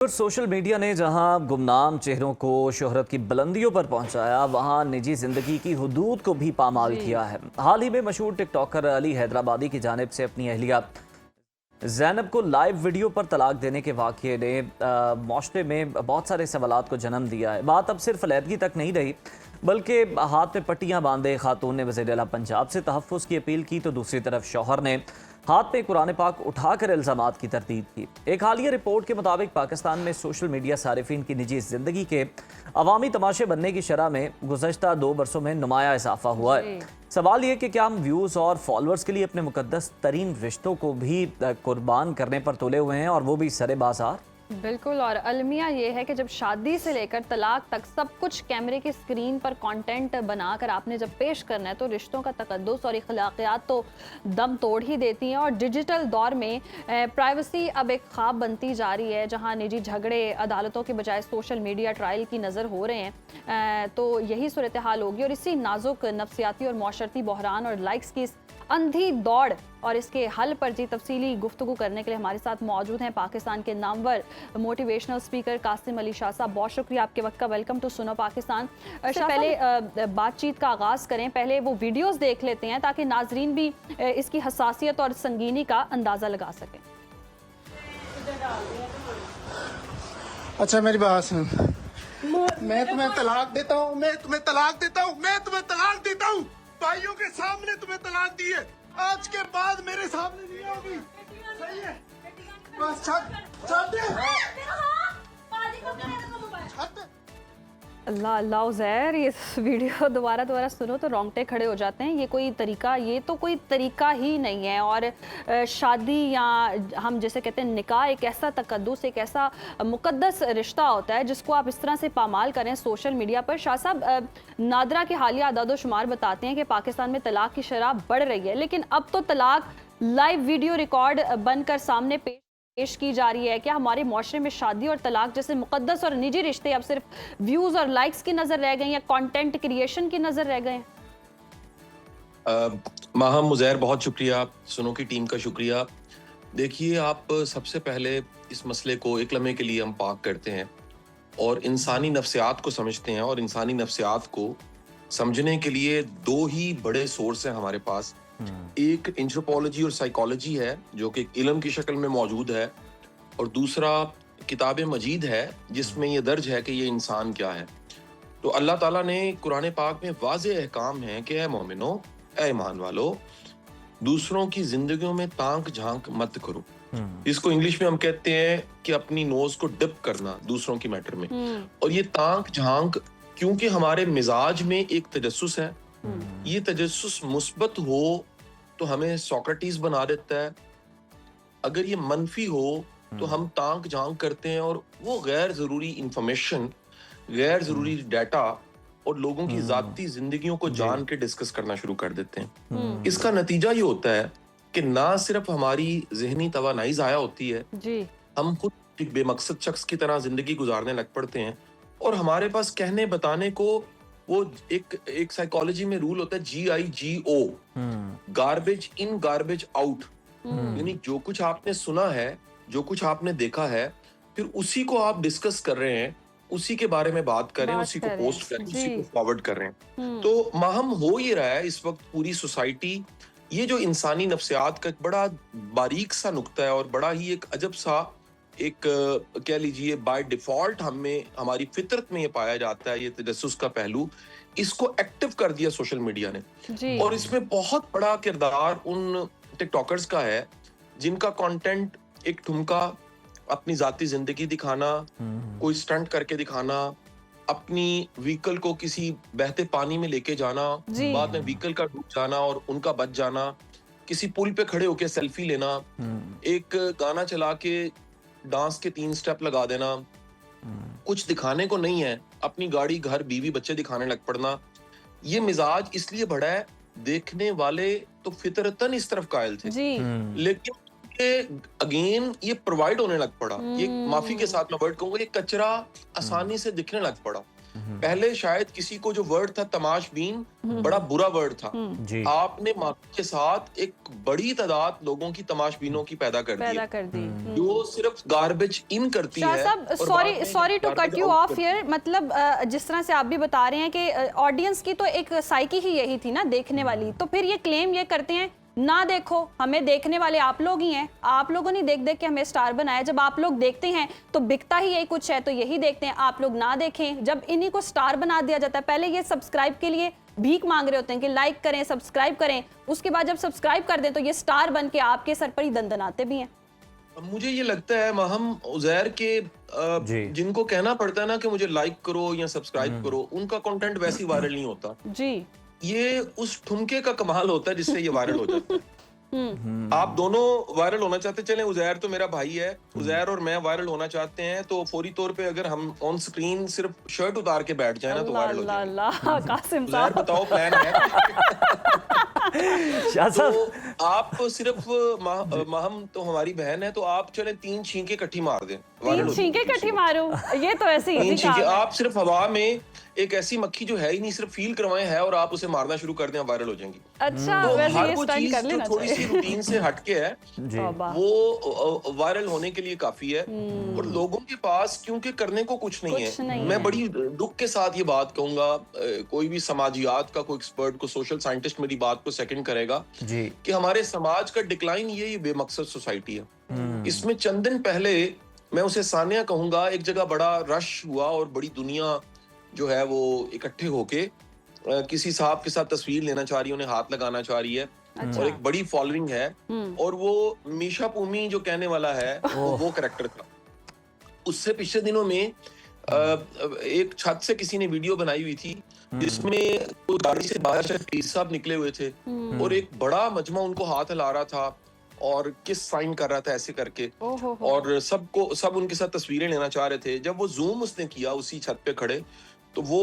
और social media ने जहां गुमनाम चेहरों को शोहरत की बुलंदियों पर पहुंचाया, वहां निजी जिंदगी की हुदूद को भी पामाल किया है। हाल ही में मशहूर टिकटॉकर अली हैदराबादी की जानिब से अपनी अहलिया जैनब को लाइव वीडियो पर तलाक देने के वाक़ये ने माशरे में बहुत सारे सवालात को जन्म दिया है। बात अब सिर्फ अलहदगी तक नहीं रही, बल्कि हाथ में पट्टियां बांधे खातून ने वज़ीर आला पंजाब से तहफ़्फ़ुज़ की अपील की, तो दूसरी तरफ शौहर ने हाथ में कुरान पाक उठाकर इल्ज़ामात की तरदीद की। एक हालिया रिपोर्ट के मुताबिक पाकिस्तान में सोशल मीडिया सारिफीन की निजी ज़िंदगी के अवामी तमाशे बनने की शरह में गुज़श्ता 2 बरसों में नुमाया इजाफा हुआ है। सवाल ये कि क्या हम व्यूज़ और फॉलोअर्स के लिए अपने मुकद्दस तरीन रिश्तों को भी कुर्बान करने पर तुले हुए हैं, और वो भी सरे बाजार। बिल्कुल। और अलमिया ये है कि जब शादी से लेकर तलाक तक सब कुछ कैमरे की स्क्रीन पर कंटेंट बनाकर आपने जब पेश करना है, तो रिश्तों का तकद्दुस और अखलाकियात तो दम तोड़ ही देती हैं। और डिजिटल दौर में प्राइवेसी अब एक ख्वाब बनती जा रही है, जहां निजी झगड़े अदालतों के बजाय सोशल मीडिया ट्रायल की नज़र हो रहे हैं। तो यही सूरत हाल होगी। और इसी नाजुक नफ्सियाती और माशरती बहरान और लाइक्स की अंधी दौड़ और इसके हल पर जी तफसीली गुफ्तगू करने के लिए हमारे साथ मौजूद हैं पाकिस्तान के नामवर मोटिवेशनल स्पीकर कासिम अली शाह साहब। बहुत शुक्रिया आपके वक्त का। वेलकम टू सुनो पाकिस्तान। पहले बातचीत का आगाज़ करें, पहले वो वीडियोस देख लेते हैं ताकि नाजरीन भी इसकी हसासियत और संगीनी का अंदाज़ा लगा सकें। अच्छा मेरी बात सुन, मैं तुम्हें तलाक देता हूँ, मैं तुम्हें तलाक देता हूँ, मैं तुम्हें तलाक देता हूँ। भाइयों के सामने तुम्हें तलाक दी है, आज के बाद मेरे सामने नहीं होगी। सही है, बस छट दे। अल्लाह अल्लाह उज़ैर, ये वीडियो दोबारा सुनो तो रोंगटे खड़े हो जाते हैं। ये तो कोई तरीका ही नहीं है। और शादी या हम जैसे कहते हैं निकाह एक ऐसा तकद्दुस, एक ऐसा मुकद्दस रिश्ता होता है जिसको आप इस तरह से पामाल करें सोशल मीडिया पर। शाह साहब, नादरा के हालिया अदाद-ओ-शुमार बताते हैं कि पाकिस्तान में तलाक की शरह बढ़ रही है, लेकिन अब तो तलाक लाइव वीडियो रिकॉर्ड बनकर सामने पेश की जा रही है। क्या हमारे माशरे में शादी और तलाक जैसे मुकद्दस और निजी रिश्ते अब सिर्फ व्यूज और लाइक्स की नजर रह गए या कंटेंट क्रिएशन की नजर रह गए? माहम मुज़ैर, बहुत शुक्रिया, सुनो की टीम का शुक्रिया। देखिए, आप सबसे पहले इस मसले को एक लम्हे के लिए हम पाक करते हैं और इंसानी नफ्सियात को समझते हैं। और इंसानी नफ्सियात को समझने के लिए दो ही बड़े सोर्स हैं हमारे पास। एक एंथ्रोपोलॉजी और साइकोलॉजी है, जो कि एक इल्म की शक्ल में मौजूद है, और दूसरा किताब मजीद है, जिसमें ये दर्ज है कि ये इंसान क्या है। तो अल्लाह ताला ने कुरान पाक में वाज़ेह अहकाम हैं कि ऐ मोमिनो, ऐ ईमान वालो, दूसरों की जिंदगियों में तांक झांक मत करो। इसको इंग्लिश में हम कहते हैं कि अपनी नोज को डिप करना दूसरों की मैटर में। और ये तांक झांक, क्योंकि हमारे मिजाज में एक तजस्सुस है, ये तजस्सुस मुस्बत हो तो हमें सोक्रेटिस बना देता है, अगर ये मनफी हो तो हम तांक झांक करते हैं और वो गैर जरूरी इंफॉर्मेशन, गैर जरूरी डाटा और लोगों की जाती जिंदगियों को जान के डिस्कस करना शुरू कर देते हैं। इसका नतीजा ये होता है कि ना सिर्फ हमारी जहनी तवानाई जाया होती है, हम खुद एक बेमकसद शख्स की तरह जिंदगी गुजारने लग पड़ते हैं। और हमारे पास कहने बताने को वो एक साइकोलॉजी में रूल होता है GIGO, garbage in garbage out. यानी जो कुछ आपने सुना है, जो कुछ आपने देखा है, फिर उसी को आप डिस्कस कर रहे हैं, उसी के बारे में बात कर रहे हैं, उसी को पोस्ट कर रहे हैं, उसी को फॉरवर्ड कर रहे हैं। तो माहम हो ये रहा है इस वक्त पूरी सोसाइटी। ये जो इंसानी नफ्सियात का एक बड़ा बारीक सा नुक्ता है और बड़ा ही एक अजब सा एक कह लीजिए बाय डिफॉल्ट हमें, हमारी फितरत में ये पाया जाता है, ये तजस्सुस का पहलू, इसको एक्टिव कर दिया सोशल मीडिया ने। और इसमें बहुत बड़ा किरदार उन टिकटॉकर्स का है जिनका कंटेंट एक ठुमका, अपनी जाती जिंदगी दिखाना, कोई स्टंट करके दिखाना, अपनी व्हीकल को किसी बहते पानी में लेके जाना, बाद में व्हीकल का डूब जाना और उनका बच जाना, किसी पुल पे खड़े होके सेल्फी लेना, एक गाना चला के डांस के 3 स्टेप लगा देना, कुछ दिखाने को नहीं है, अपनी गाड़ी, घर, बीवी, बच्चे दिखाने लग पड़ना। ये मिजाज इसलिए बढ़ा है, देखने वाले तो फितरतन इस तरफ कायल थे, लेकिन अगेन ये प्रोवाइड होने लग पड़ा। ये माफी के साथ मैं वर्ड कहूंगा, ये कचरा आसानी से दिखने लग पड़ा। पहले शायद किसी को जो वर्ड था तमाशबीन बड़ा बुरा वर्ड था, जी आपने माफी के साथ एक बड़ी तादाद लोगों की तमाशबीनों की पैदा कर दी पैदा है, कर दी। जो सिर्फ गार्बेज इन करती शाह है। साहब, और सॉरी बाद में sorry to garbage cut you out of करती हियर, मतलब जिस तरह से आप भी बता रहे हैं कि ऑडियंस की तो एक साइकी ही यही थी ना देखने वाली, तो फिर ये क्लेम ये करते हैं ना देखो, हमें देखने वाले आप लोग ही हैं, आप लोगों ने देख देख के हमें स्टार बनाया, जब आप लोग देखते हैं तो बिकता ही यही कुछ है, तो यही देखते हैं, आप लोग ना देखें, जब इन्हीं को स्टार बना दिया जाता है। पहले ये सब्सक्राइब के लिए भीख मांग रहे होते हैं कि लाइक करें, सब्सक्राइब करें, उसके बाद जब सब्सक्राइब कर दें तो ये स्टार बन के आपके सर पर ही दंदनाते भी हैं। अब मुझे ये लगता है माहम उजैर के जी। जिनको कहना पड़ता है ना कि मुझे लाइक करो या सब्सक्राइब करो, उनका कंटेंट वैसे ही वायरल नहीं होता। जी, ये उस ठुमके का कमाल होता है जिससे ये वायरल हो जाता है। आप दोनों वायरल होना चाहते, चलें उजैर तो मेरा भाई है, उजैर और मैं वायरल होना चाहते हैं, तो फौरी तौर पे अगर हम ऑन स्क्रीन सिर्फ शर्ट उतार के बैठ जाए ना तो वायरल हो अल्लाह जाएंगे। अल्लाह, कासिम उजैर साहब बताओ प्लान है? शाह साहब तो आप सिर्फ माहम तो हमारी बहन है, तो आप चले 3 छींके इकट्ठी मार दें, वायरल तीन हो छींके जाएंगे। कट्ठी मारूं, ये तो ऐसे 3 इजी छींके काम है। आप सिर्फ हवा में एक ऐसी मक्खी जो है ही नहीं, सिर्फ फील करवाएं है और आप उसे मारना शुरू कर दें, वायरल हो जाएंगी। अच्छा, तो वैसे हर ये वो स्टाइल चीज कर जो लेना थोड़ी सी चाहिए। रूटीन से हटके है जी तौबा। वो वायरल होने के लिए काफी है। और लोगों के पास क्योंकि करने को कुछ नहीं कुछ है, नहीं मैं है। बड़ी दुख के साथ ये बात कहूंगा, कोई भी समाजियात का कोई एक्सपर्ट को, सोशल साइंटिस्ट मेरी बात को सेकंड करेगा जी कि हमारे समाज का डिक्लाइन ये बेमकसद सोसाइटी है। इसमें चंद दिन पहले मैं उसे सानिया कहूंगा, एक जगह बड़ा रश हुआ और बड़ी दुनिया जो है वो इकट्ठे होके किसी साहब के साथ तस्वीर लेना चाह रही है, उन्हें हाथ लगाना चाह रही है। अच्छा। और एक बड़ी फॉलोइंग है और वो मीशा पूमी जो कहने वाला है वो कैरेक्टर था। उससे पिछले दिनों में एक छत से किसी ने वीडियो बनाई हुई थी जिसमें कोई गाड़ी से बाहर से पीर साहब निकले हुए थे और एक बड़ा मजमा उनको हाथ हिला रहा था और किस साइन कर रहा था ऐसे करके, ओहो, और सब उनके साथ तस्वीरें लेना चाह रहे थे। जब वो जूम उसने किया उसी छत पे खड़े, तो वो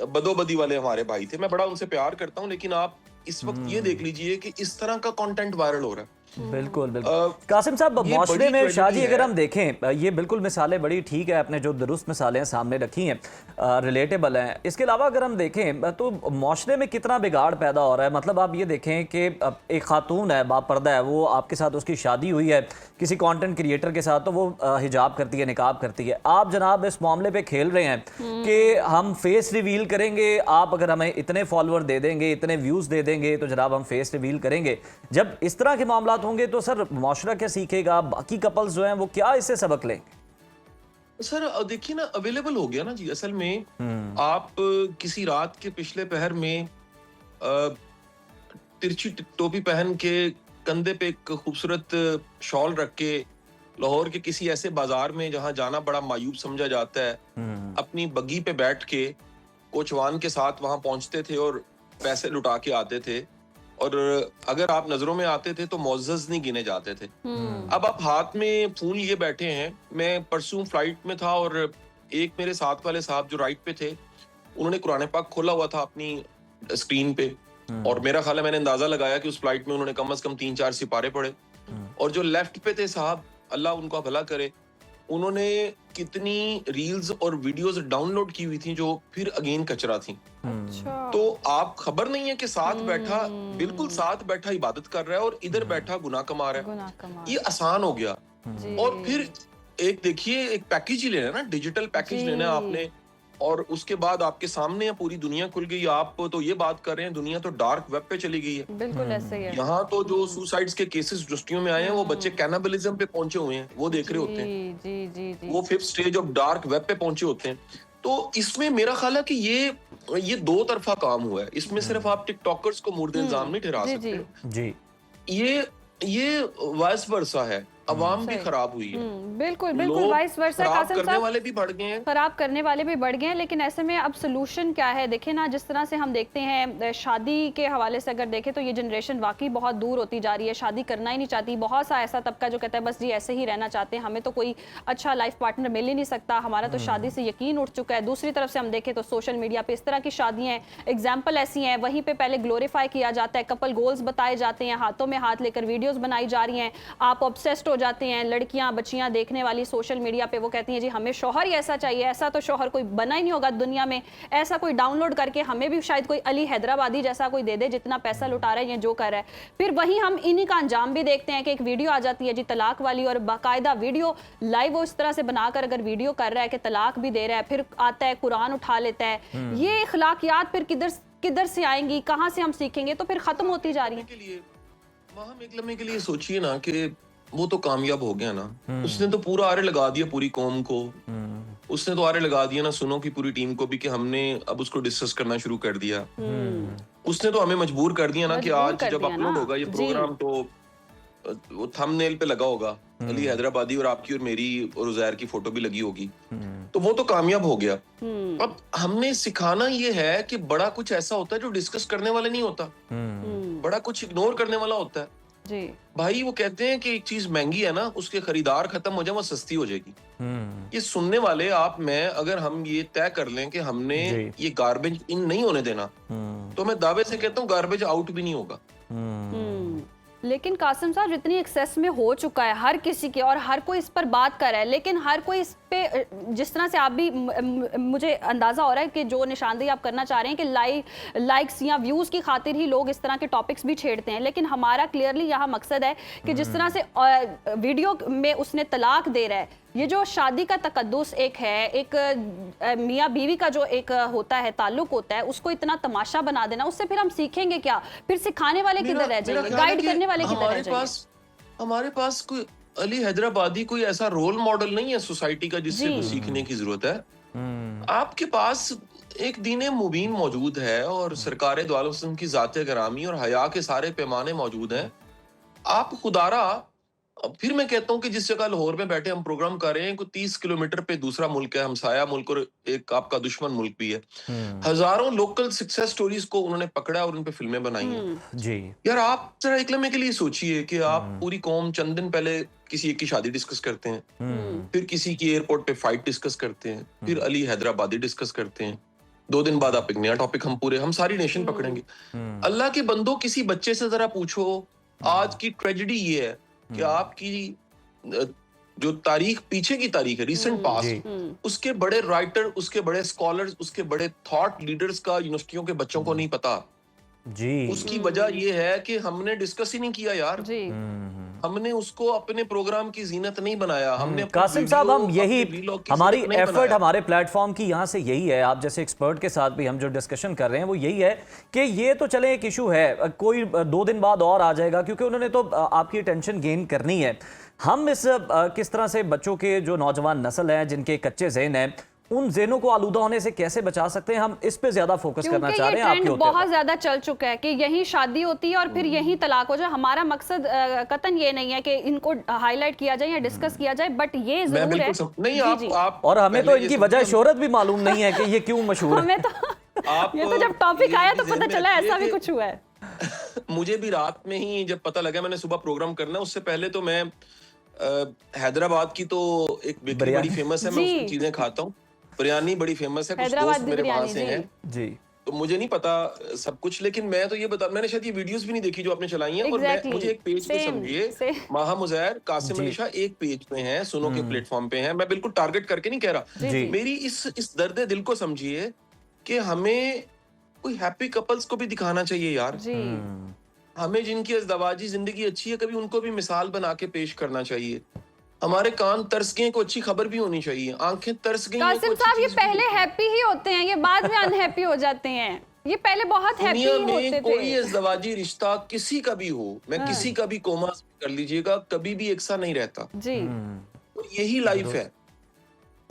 बदोबदी वाले हमारे भाई थे, मैं बड़ा उनसे प्यार करता हूँ, लेकिन आप इस वक्त ये देख लीजिए कि इस तरह का कंटेंट वायरल हो रहा है। बिल्कुल बिल्कुल। कासिम साहब, ये माशरे बड़ी में शाहजी tragedy अगर है। हम देखें, ये बिल्कुल मिसालें बड़ी ठीक है, आपने जो दुरुस्त मिसालें सामने रखी हैं, रिलेटेबल हैं। इसके अलावा अगर हम देखें तो माशरे में कितना बिगाड़ पैदा हो रहा है। मतलब आप ये देखें कि एक खातून है, बापर्दा है, वो आपके साथ उसकी शादी हुई है किसी कंटेंट क्रिएटर के साथ, तो वो हिजाब करती है, निकाब करती है। आप जनाब इस मामले पे खेल रहे हैं कि हम फेस रिवील करेंगे, आप अगर हमें इतने फॉलोअर दे देंगे, इतने व्यूज़ दे देंगे तो जनाब हम फेस रिवील करेंगे। जब इस तरह के मामला होंगे तो सर माशरा क्या सीखेगा, बाकी कपल्स जो हैं वो क्या इससे सबक लेंगे? सर देखिए ना, अवेलेबल हो गया ना जी। असल में आप किसी रात के पिछले पहर में तिरछी टोपी पहन के, कंधे पे एक खूबसूरत शॉल रख के, लाहौर के किसी ऐसे बाजार में जहां जाना बड़ा मायूब समझा जाता है, अपनी बग्गी पे बैठ के कोचवान के साथ वहां पहुंचते थे और पैसे लुटा के आते थे। और अगर आप नजरों में आते थे तो मुअज़्ज़ज़ नहीं गिने जाते थे। अब आप हाथ में फोन लिए बैठे हैं। मैं परसों फ्लाइट में था और एक मेरे साथ वाले साहब जो राइट पे थे, उन्होंने कुरान पाक खोला हुआ था अपनी स्क्रीन पे, और मेरा ख्याल है मैंने अंदाजा लगाया कि उस फ्लाइट में उन्होंने कम से कम 3-4 सिपारे पढ़े। और जो लेफ्ट पे थे साहब, अल्लाह उनका भला करे, उन्होंने कितनी रील्स और वीडियोस डाउनलोड की हुई थी जो फिर अगेन कचरा थी। अच्छा, तो आप खबर नहीं है कि साथ बैठा, बिल्कुल साथ बैठा इबादत कर रहा है और इधर बैठा गुनाह कमा रहा है। गुनाह कमा। ये आसान हो गया। जी। और फिर एक देखिए, एक पैकेज ही लेना है ना, डिजिटल पैकेज जी। लेना है आपने, और उसके बाद आपके सामने है पूरी दुनिया खुल गई। आप तो ये बात कर रहे हैं, दुनिया तो डार्क वेब पे चली गई है। बिल्कुल ऐसे ही है। यहाँ तो जो सुसाइड्स के केसेस दृष्टियों में आए हैं, वो बच्चे कैनाबलिज्म पे पहुंचे हुए हैं, वो देख रहे होते हैं। जी जी जी जी। वो 5th stage of dark web पे पहुंचे होते हैं। तो इसमें मेरा ख्याल है कि ये दो तरफा काम हुआ है। इसमें सिर्फ आप टिकटॉकर्स को मुर्दे इल्जाम नहीं ठहरा जी, सकते। जी ये वाइस वर्सा है, अवाम भी सही। खराब हुई है। बिल्कुल बिल्कुल, लोग वाइस वर्सा। खराब कासिम करने साहब, वाले भी बढ़ गए हैं। खराब करने वाले भी बढ़ गए हैं, लेकिन ऐसे में अब सोल्यूशन क्या है? देखिए ना, जिस तरह से हम देखते हैं शादी के हवाले से अगर देखें तो ये जनरेशन वाकई बहुत दूर होती जा रही है, शादी करना ही नहीं चाहती। बहुत सा ऐसा तबका जो कहता है बस जी ऐसे ही रहना चाहते हैं, हमें तो कोई अच्छा लाइफ पार्टनर मिल ही नहीं सकता, हमारा तो शादी से यकीन उठ चुका है। दूसरी तरफ से हम देखें तो सोशल मीडिया पे इस तरह की शादियां, एग्जाम्पल ऐसी हैं, वहीं पे पहले ग्लोरीफाई किया जाता है, कपल गोल्स बताए जाते हैं, हाथों में हाथ लेकर वीडियोस बनाई जा रही हैं, आप ऑब्सेस्ड हो हो जाते हैं, लड़कियां बच्चियां देखने वाली सोशल मीडिया पे, वो कहती हैं जी हमें शौहर ही ऐसा चाहिए, ऐसा तो शौहर कोई बना ही नहीं होगा दुनिया में, ऐसा कोई डाउनलोड करके हमें भी शायद कोई अली हैदराबादी जैसा कोई दे दे जितना पैसा लुटा रहा है या जो कर रहा है। फिर वहीं हम इन्हीं का अंजाम भी देखते हैं कि एक वीडियो आ जाती है जी तलाक वाली, और बाकायदा वीडियो लाइव वो इस तरह से बनाकर अगर वीडियो कर रहा है कि तलाक भी दे रहा है, फिर आता है कुरान उठा लेता है। ये अखलाकियात फिर किधर से आएंगी, कहां से हम सीखेंगे? तो फिर खत्म होती जा रही है। के लिए हम एक लम्हे के लिए सोचिए ना कि वो तो कामयाब हो गया ना, उसने तो पूरा आरे लगा दिया पूरी कौम को, उसने तो आरे लगा दिया ना सुनो की पूरी टीम को भी कि हमने अब उसको डिस्कस करना शुरू कर दिया। उसने तो हमें मजबूर कर दिया ना कि आज जब अपलोड होगा ये प्रोग्राम तो वो थंबनेल पे लगा होगा अली हैदराबादी और आपकी और मेरी और उजैर की फोटो भी लगी होगी, तो वो तो कामयाब हो गया। अब हमने सिखाना ये है कि बड़ा कुछ ऐसा होता है जो डिस्कस करने वाला नहीं होता, बड़ा कुछ इग्नोर करने वाला होता है जी। भाई। वो कहते हैं कि एक चीज महंगी है ना, उसके खरीदार खत्म हो जाए वो सस्ती हो जाएगी। ये सुनने वाले आप मैं अगर हम ये तय कर लें कि हमने ये गार्बेज इन नहीं होने देना, तो मैं दावे से कहता हूँ गार्बेज आउट भी नहीं होगा। लेकिन कासिम साहब जितनी एक्सेस में हो चुका है हर किसी के, और हर कोई इस पर बात कर रहा है, लेकिन हर कोई इस पे जिस तरह से आप भी मुझे अंदाजा हो रहा है कि जो निशानदेही आप करना चाह रहे हैं कि लाइक्स या व्यूज की खातिर ही लोग इस तरह के टॉपिक्स भी छेड़ते हैं, लेकिन हमारा क्लियरली यहाँ मकसद है कि जिस तरह से वीडियो में उसने तलाक दे रहा है, ये जो शादी का तकद्दुस एक है, एक मियाँ बीवी का जो एक होता है ताल्लुक होता है, उसको इतना तमाशा बना देना, उससे फिर हम सीखेंगे क्या? फिर सिखाने वाले किधर रह जाएंगे, गाइड करने वाले किधर रह जाएंगे? हमारे पास कोई अली हैदराबादी कोई ऐसा रोल मॉडल नहीं है सोसाइटी का जिससे कुछ सीखने की जरूरत है। आपके पास एक दीन मुबीन मौजूद है और सरकार दो आलम वसल्लम की जाते गरामी और हया के सारे पैमाने मौजूद हैं। आप खुदारा फिर मैं कहता हूँ कि जिस जगह लाहौर में बैठे हम प्रोग्राम कर रहे हैं, कोई 30 किलोमीटर पे दूसरा मुल्क है, हमसाया मुल्क, और एक आपका दुश्मन मुल्क भी है। हजारों लोकल सक्सेस स्टोरीज को उन्होंने पकड़ा और उन पे फिल्में बनाई हैं। जी यार, आप जरा एक लम्हे के लिए सोचिए कि आप पूरी कौम चंद दिन पहले किसी एक की शादी डिस्कस करते हैं, फिर किसी की एयरपोर्ट पे फाइट डिस्कस करते हैं, फिर अली हैदराबादी डिस्कस करते हैं, 2 दिन बाद आप एक नया टॉपिक हम सारी नेशन पकड़ेंगे। अल्लाह के बंदो, किसी बच्चे से जरा पूछो, आज की ट्रेजेडी ये है कि आपकी जो तारीख पीछे की तारीख है, रिसेंट पास्ट, उसके बड़े राइटर, उसके बड़े स्कॉलर्स, उसके बड़े थॉट लीडर्स का यूनिवर्सिटियों के बच्चों को नहीं पता जी। उसकी वजह ये है कि हमने डिस्कस ही नहीं किया यार जी। हमने उसको अपने प्रोग्राम की जीनत नहीं बनाया। हमने कासिम साहब, हम यही हमारी एफर्ट, हमारे प्लेटफॉर्म की यहाँ से यही है, आप जैसे एक्सपर्ट के साथ भी हम जो डिस्कशन कर रहे हैं वो यही है कि ये तो चले एक इशू है, कोई 2 दिन बाद और आ जाएगा क्योंकि उन्होंने तो आपकी अटेंशन गेन करनी है। हम इस किस तरह से बच्चों के जो नौजवान नस्ल है जिनके कच्चे ज़हन हैं, उन ज़हनों को आलूदा होने से कैसे बचा सकते हैं, हम इस पे ज्यादा फोकस करना चाह रहे हैं। आपके बहुत ज्यादा चल चुका है कि यही शादी होती है और फिर यही तलाक हो जाए। हमारा मकसद कतन ये नहीं है कि इनको हाईलाइट किया जाए या डिस्कस किया जाए, बट ये जरूर है नहीं आप और हमें तो इनकी वजह शोहरत भी मालूम नहीं है कि ये क्यों मशहूर हमें तो ये तो जब टॉपिक आया तो पता चला ऐसा भी कुछ हुआ है। मुझे भी रात में ही जब पता लगा मैंने सुबह प्रोग्राम करना, उससे पहले तो मैं हैदराबाद की तो एक बेकरी बड़ी फेमस है, मैं उसकी चीजें खाता हूँ, बिरयानी बड़ी फेमस है, कुछ दोस्त मेरे वहां से हैं जी, तो मुझे नहीं पता सब कुछ, लेकिन मैं तो ये बता, मैंने शायद ये वीडियोस भी नहीं देखी जो आपने चलाई हैं। और मुझे एक पेज पे समझिए, माहा मुजैर, कासिम अली शाह एक पेज पे हैं, सुनो के प्लेटफॉर्म पे हैं। मैं बिल्कुल टारगेट करके नहीं कह रहा, मेरी इस दर्द दिल को समझिए कि हमें कोई हैप्पी कपल्स को भी दिखाना चाहिए यार। हमें जिनकी अज़दवाजी जिंदगी अच्छी है, कभी उनको भी मिसाल बना के पेश करना चाहिए। हमारे कान तरस गए को अच्छी खबर भी होनी चाहिए, आंखें तरस गई। कासिम साहब, ये पहले हैप्पी ही होते हैं, ये बाद में अनहैप्पी हो जाते हैं। ये पहले बहुत हैप्पी होते थे। कोई अज़दवाजी रिश्ता किसी का भी हो, मैं किसी का भी कोमा कर लीजिएगा, कभी भी एक सा नहीं रहता जी। तो यही लाइफ है,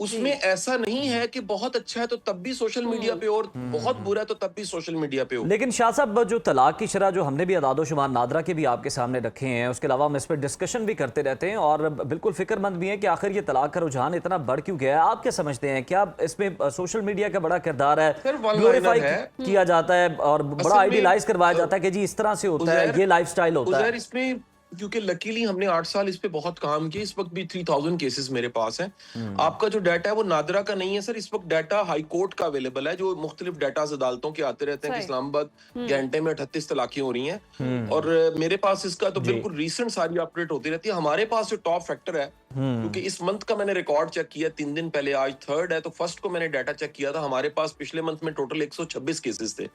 उसमें ऐसा नहीं है कि बहुत अच्छा है तो तब भी सोशल मीडिया पे और बहुत बुरा है तो तब भी सोशल मीडिया पे हो। लेकिन शाह साहब, जो तलाक की शरह जो हमने भी अदादोशुमार नादरा के भी आपके सामने रखे हैं, उसके अलावा हम इस पर डिस्कशन भी करते रहते हैं और बिल्कुल फिक्रमंद भी है कि आखिर ये तलाक का रुझान इतना बढ़ क्यों गया है। आप क्या समझते हैं, क्या इसमें सोशल मीडिया का बड़ा किरदार है? ग्लोरीफाई किया जाता है और बड़ा आइडियलाइज करवाया जाता है कि जी इस तरह से होता है, ये लाइफस्टाइल होता है। इसमें क्योंकि लकीली हमने 8 साल इस पे बहुत काम किया, इस वक्त भी 3000 केसेस मेरे पास हैं। आपका जो डाटा है वो नादरा का नहीं है सर, इस वक्त डाटा हाई कोर्ट का अवेलेबल है, जो मुख्तलिफ डाटा अदालतों के आते रहते हैं कि सही। इस्लामाबाद घंटे में 38 तलाकें हो रही हैं, और मेरे पास इसका तो बिल्कुल रिसेंट सारी अपडेट होती रहती है। हमारे पास जो टॉप फैक्टर है, क्योंकि इस मंथ का मैंने रिकॉर्ड चेक किया 3 दिन पहले, आज 3rd है, तो फर्स्ट को मैंने डाटा चेक किया था, हमारे पास पिछले मंथ में टोटल 126 केसेस थे,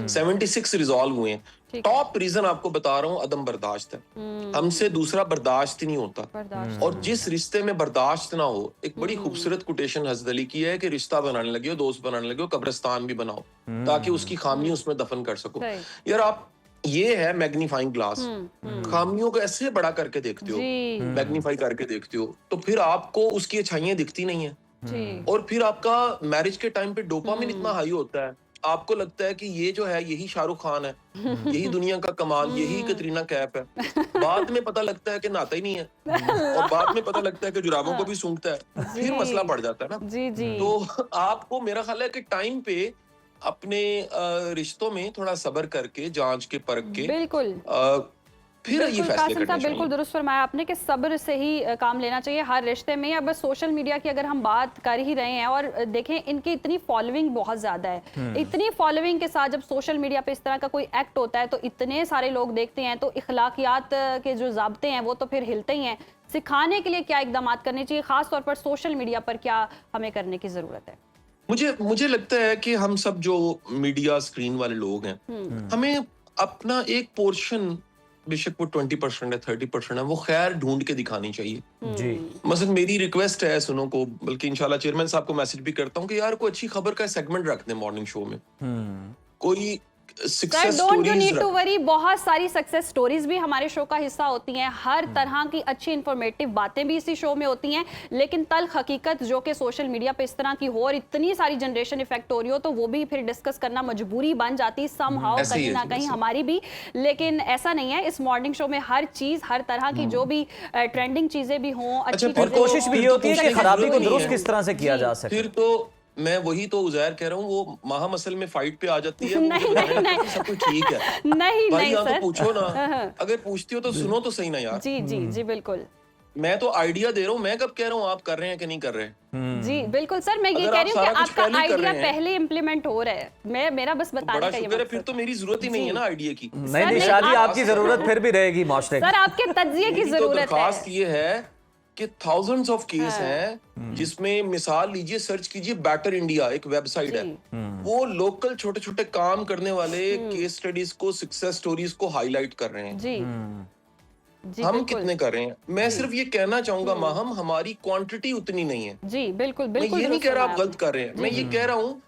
76 रिजॉल्व हुए हैं। ठीक है। टॉप रीजन आपको बता रहा हूँ, अदम बर्दाश्त है। हमसे दूसरा बर्दाश्त ही नहीं होता, बर्दाश्त। और जिस रिश्ते में बर्दाश्त ना हो, एक बड़ी खूबसूरत कोटेशन हज़रत अली की है कि रिश्ता बनाने लगे हो, दोस्त बनाने लगे हो, कब्रिस्तान भी बनाओ, ताकि उसकी खामी उसमें दफन कर सको। सही। यार आप, ये है मैग्नीफाइंग ग्लास, खामियों को ऐसे बड़ा करके देखते हो, जी मैग्नीफाई करके देखते हो, तो फिर आपको उसकी अच्छाइयां दिखती नहीं है, जी और फिर आपका मैरिज के टाइम पे डोपामिन इतना हाई होता है, आपको लगता है कि ये जो है यही शाहरुख खान है, यही दुनिया का कमाल, यही कतरीना कैफ है। बाद में पता लगता है कि नाता ही नहीं है, और बाद में पता लगता है कि जुराबों को भी सूंघता है, फिर जी। मसला बढ़ जाता है ना। जी जी तो आपको, मेरा ख्याल है कि टाइम पे अपने रिश्तों में थोड़ा सब्र करके, जांच के, परख के, बिल्कुल फिर ये बिल्कुल फैसले कासिम करने साहब, बिल्कुल चाहिए। दुरुस्त फरमाया आपने कि सब्र से ही काम लेना चाहिए हर रिश्ते में। या बस सोशल मीडिया की अगर हम बात कर ही रहे हैं, और देखें इनकी इतनी फॉलोइंग बहुत ज़्यादा है, इतनी फॉलोइंग के साथ जब सोशल मीडिया पे इस तरह का कोई एक्ट होता है तो इतने सारे लोग देखते हैं, तो इखलाकियात के जो ज़ाब्ते हैं वो तो फिर हिलते ही हैं। सिखाने के लिए क्या इकदाम करने चाहिए, ख़ास तौर पर सोशल मीडिया पर क्या हमें करने की ज़रूरत है? मुझे लगता है कि हम सब जो मीडिया स्क्रीन वाले लोग हैं, हमें अपना एक पोर्शन, बेशक वो 20% है, 30% है, वो खैर ढूंढ के दिखानी चाहिए। जी मसलन मेरी रिक्वेस्ट है सुनो को, बल्कि इंशाल्लाह चेयरमैन साहब को मैसेज भी करता हूँ कि यार कोई अच्छी खबर का सेगमेंट रख दें मॉर्निंग शो में, कोई sir success don't you need to stories. Worry, बहुत सारी सक्सेस स्टोरीज भी हमारे शो का हिस्सा होती हैं, हर तरह की अच्छी इंफॉर्मेटिव बातें भी इसी शो में होती हैं, लेकिन तल्ख हकीकत जो कि सोशल मीडिया पे इस तरह की हो और इतनी सारी जनरेशन इफेक्ट हो रही हो, तो वो भी फिर डिस्कस करना मजबूरी बन जाती समहाउ, ऐसे ही कहीं है ना जी, कहीं ऐसे। हमारी भी। लेकिन ऐसा नहीं है, इस मॉर्निंग शो में हर चीज, हर तरह की जो भी ट्रेंडिंग चीजें भी हों, अच्छी और चीजें और कोशिश हों, भी ये होती है कि कोशिश खराबी को जरूरी दुरुस्त है। किस तरह से किया जा सके। फिर तो मैं वही तो उज़ैर कह रहा हूँ, वो माहा मसल में फाइट पे आ जाती है, वो नहीं, मुझे बताने नहीं, लगती है, सब कुछ ठीक है नहीं भाई, नहीं यहाँ तो सर, पूछो ना, अगर पूछती हो तो सुनो तो सही ना यार। जी जी जी बिल्कुल मैं तो आइडिया दे रहा हूँ, मैं कब कह रहा हूँ आप कर रहे हैं कि नहीं कर रहे। जी बिल्कुल सर, मैं ये अगर कह आप रही हूँ कि सारा कुछ आपका पहले ही कर आइडिया रहे हैं, पहले इम्प्लीमेंट हो रहा है, मेरा बस तो बताने बड़ा का ये शुक्र है, फिर मकसद। तो मेरी जरूरत ही नहीं है ना आइडिया की। नहीं सर, नहीं नहीं, शादी आप- आपकी जरूरत फिर भी रहेगी माशरे की। सर आपके तज्जिए की मेरी तो जरूरत है। दरखास्त ये है कि thousands ऑफ केस हैं, जिसमें मिसाल लीजिए, सर्च कीजिए, बेटर इंडिया एक वेबसाइट है, जी। वो लोकल छोटे छोटे काम करने वाले केस स्टडीज को, सक्सेस स्टोरीज को हाईलाइट कर रहे हैं। जी जी हम बिल्कुल कितने कर रहे हैं, मैं सिर्फ ये कहना चाहूंगा माहम, हमारी क्वांटिटी उतनी नहीं है। जी बिल्कुल मैं बिल्कुल ये नहीं दुरुस्त कह रहा आप फरमाया गलत कर रहे हैं, मैं ये कह रहा हूँ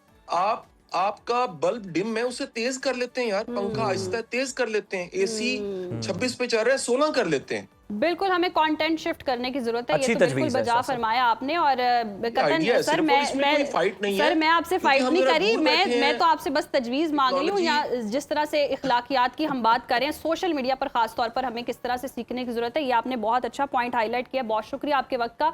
आपका बल्ब डिम है, उसे तेज कर लेते हैं यार, पंखा आहिस्ता है, तेज कर लेते हैं, एसी 26 पे चल रहा है, 16 कर लेते हैं। बिल्कुल हमें कंटेंट शिफ्ट करने की जरूरत है, अच्छी ये तो बिल्कुल तजवीज़ है, बजा शाह साहब। फरमाया आपने। और कतन आइडिया है सर सिर्फ, और इसमें कोई फाइट नहीं है, सर मैं आपसे क्योंकि फाइट हम नहीं जरा करी, दूर बैठे मैं हैं। तो आपसे बस तजवीज़ मांग रही हूँ, या टेक्नोलॉजी- जिस तरह से इखलाकियात की हम बात करें सोशल मीडिया पर खास तौर पर हमें किस तरह से सीखने की जरूरत है, ये आपने बहुत अच्छा पॉइंट हाईलाइट किया, बहुत शुक्रिया आपके वक्त का।